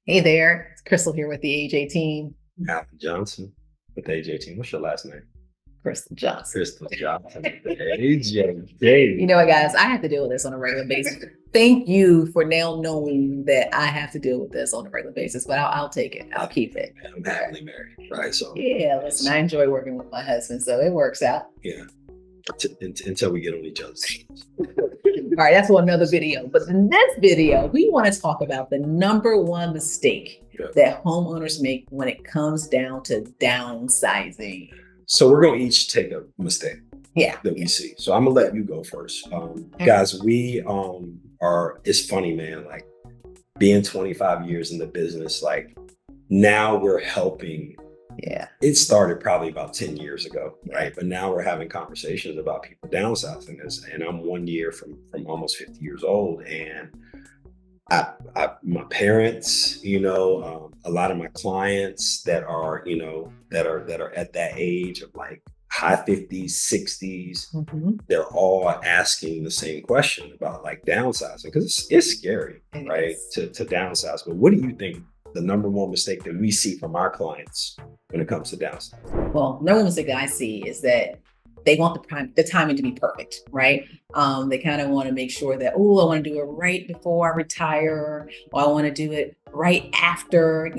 Hey there, it's Crystal here with the AJ team. Alan Johnson with the AJ team. What's your last name? Crystal Johnson. Crystal Johnson with the AJ You team. know what, guys? I have to deal with this on a regular basis. Thank you for now knowing that I have to deal with this on a regular basis, but I'll take it. I'll keep it. I'm happily married, right? So Yeah, listen, I enjoy working with my husband, so it works out. yeah, until we get on each other's teams. All right, that's for another video. But in this video, we want to talk about the number one mistake that homeowners make when it comes down to downsizing. So we're gonna each take a mistake that we see. So I'm gonna let you go first, guys. We are. It's funny, man. Like being 25 years in the business, like now we're helping. Yeah. It started probably about 10 years ago, right? But now we're having conversations about people downsizing this. And I'm 1 year from almost 50 years old. And my parents, a lot of my clients that are, that are at that age of like high 50s, 60s, they're all asking the same question about like downsizing because it's scary, right? To downsize. But what do you think the number one mistake that we see from our clients when it comes to downsizing? Well, number one mistake that I see is that they want the timing to be perfect, right? They kind of want to make sure that, oh, I want to do it right before I retire, or I want to do it right after,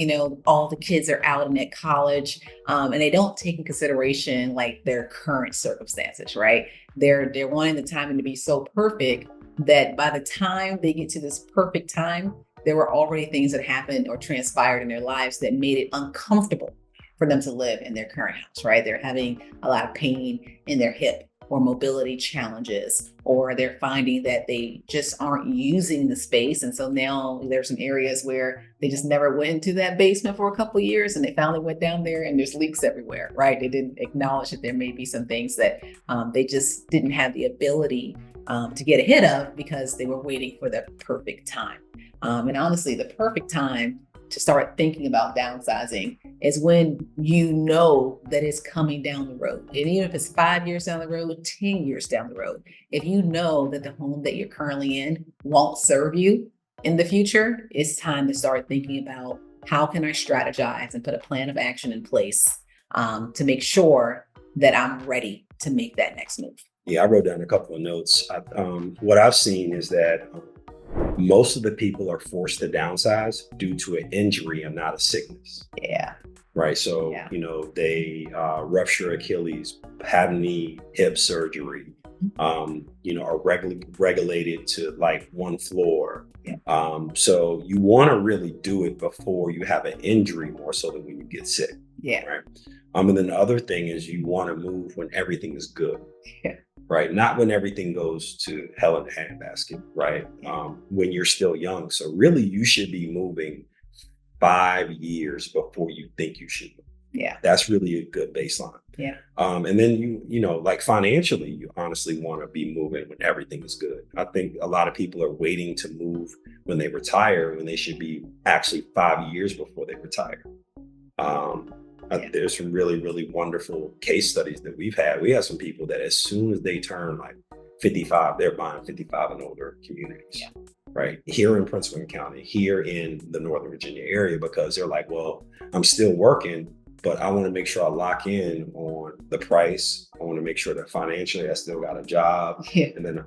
all the kids are out and at college. And they don't take in consideration like their current circumstances, right? They're wanting the timing to be so perfect that by the time they get to this perfect time, there were already things that happened or transpired in their lives that made it uncomfortable for them to live in their current house, right? They're having a lot of pain in their hip or mobility challenges, or they're finding that they just aren't using the space. And so now there's some areas where they just never went into that basement for a couple of years and they finally went down there and there's leaks everywhere, right? They didn't acknowledge that there may be some things that they just didn't have the ability to get ahead of because they were waiting for the perfect time. And honestly, the perfect time to start thinking about downsizing is when you know that it's coming down the road. And even if it's 5 years down the road, 10 years down the road, if you know that the home that you're currently in won't serve you in the future, it's time to start thinking about how can I strategize and put a plan of action in place to make sure that I'm ready to make that next move. Yeah, I wrote down a couple of notes. What I've seen is that most of the people are forced to downsize due to an injury and not a sickness. Yeah. Right. So, they rupture Achilles, have knee, hip surgery, are regulated to like one floor. So you want to really do it before you have an injury more so than when you get sick. Yeah. Right. And then the other thing is you want to move when everything is good. Yeah. Right. Not when everything goes to hell in a handbasket. Right. When you're still young. So really you should be moving 5 years before you think you should move. Yeah. That's really a good baseline. Yeah. And then like financially, you honestly want to be moving when everything is good. I think a lot of people are waiting to move when they retire when they should be actually 5 years before they retire. There's some really, really wonderful case studies that we've had. We have some people that as soon as they turn like 55, they're buying 55 and older communities, right? Here in Prince William County, here in the Northern Virginia area, because they're like, well, I'm still working, but I want to make sure I lock in on the price. I want to make sure that financially I still got a job. And then,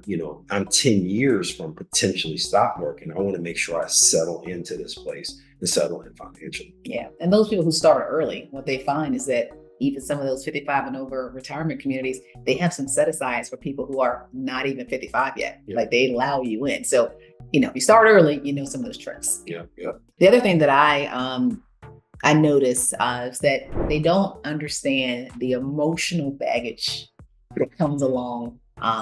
I'm 10 years from potentially stop working. I want to make sure I settle into this place and settle in financially. Yeah. And those people who start early, what they find is that even some of those 55 and over retirement communities, they have some set asides for people who are not even 55 yet. Like they allow you in. So, if you start early, some of those tricks. Yeah. The other thing that I notice is that they don't understand the emotional baggage that comes along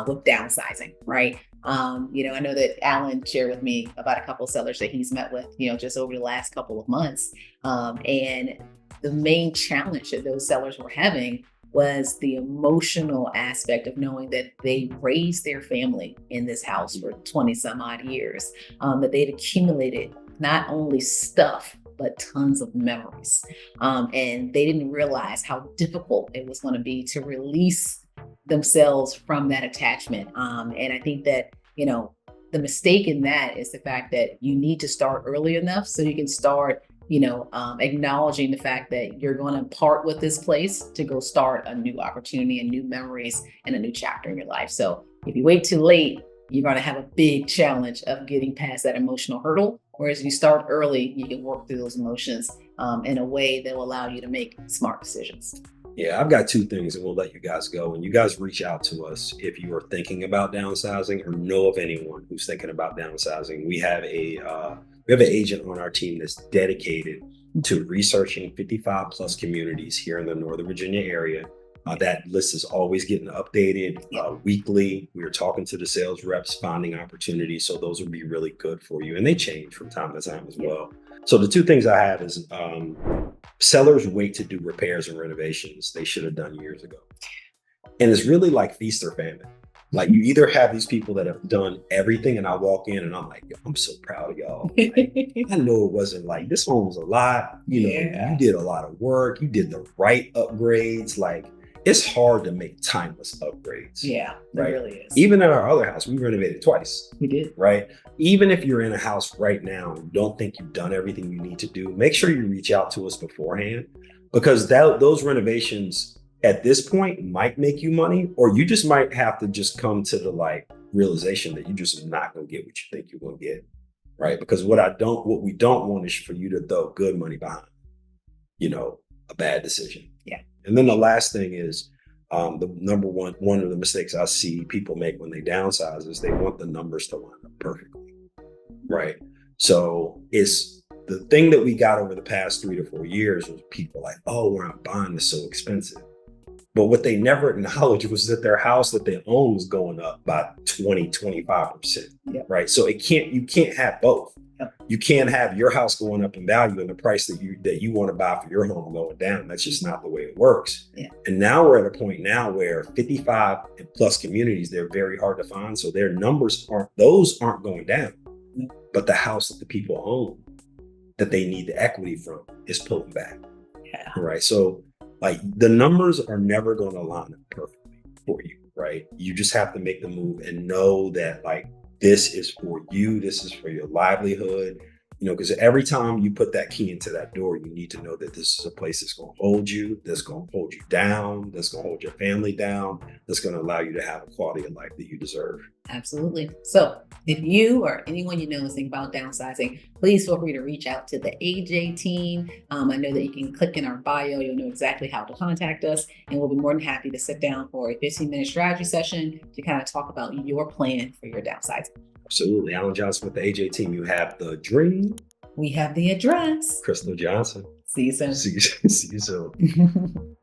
with downsizing, right? I know that Alan shared with me about a couple of sellers that he's met with, just over the last couple of months. And the main challenge that those sellers were having was the emotional aspect of knowing that they raised their family in this house for 20 some odd years, that they'd accumulated not only stuff, but tons of memories. And they didn't realize how difficult it was going to be to release themselves from that attachment. And I think that, the mistake in that is the fact that you need to start early enough so you can start, acknowledging the fact that you're going to part with this place to go start a new opportunity and new memories and a new chapter in your life. So if you wait too late, you're going to have a big challenge of getting past that emotional hurdle. Whereas if you start early, you can work through those emotions in a way that will allow you to make smart decisions. Yeah, I've got two things and we'll let you guys go. And you guys reach out to us if you are thinking about downsizing or know of anyone who's thinking about downsizing. We have an agent on our team that's dedicated to researching 55 plus communities here in the Northern Virginia area. That list is always getting updated weekly. We are talking to the sales reps, finding opportunities. So those would be really good for you. And they change from time to time as well. So the two things I have is sellers wait to do repairs and renovations they should have done years ago. And it's really like feast or famine. Like you either have these people that have done everything and I walk in and I'm like, I'm so proud of y'all. Like, I know it wasn't like this home was a lot, you did a lot of work, you did the right upgrades. Like it's hard to make timeless upgrades. Yeah, right? It really is. Even in our other house, we renovated twice. We did. Right? Even if you're in a house right now and don't think you've done everything you need to do, make sure you reach out to us beforehand because those renovations at this point might make you money, or you just might have to just come to the realization that you're just not going to get what you think you're going to get. Right? Because what we don't want is for you to throw good money behind, a bad decision. Yeah. And then the last thing is the number one of the mistakes I see people make when they downsize is they want the numbers to line up perfectly. Right. So it's the thing that we got over the past 3 to 4 years was people like, oh, where I'm buying is so expensive. But what they never acknowledged was that their house that they own was going up by 20, 25%. Yep. Right. So you can't have both. Yep. You can't have your house going up in value and the price that you want to buy for your home going down. That's just not the way it works. Yeah. And now we're at a point now where 55 plus communities, they're very hard to find. So their numbers aren't going down. Mm-hmm. But the house that the people own that they need the equity from is pulling back. Yeah. Right. So the numbers are never going to line up perfectly for you. Right. You just have to make the move and know that this is for you. This is for your livelihood, because every time you put that key into that door, you need to know that this is a place that's going to hold you, that's going to hold you down, that's going to hold your family down, that's going to allow you to have a quality of life that you deserve. Absolutely. So if you or anyone you know is thinking about downsizing, please feel free to reach out to the AJ team. I know that you can click in our bio. You'll know exactly how to contact us. And we'll be more than happy to sit down for a 15-minute strategy session to kind of talk about your plan for your downsizing. Absolutely. Alan Johnson with the AJ team. You have the dream. We have the address. Crystal Johnson. See you soon. See you soon.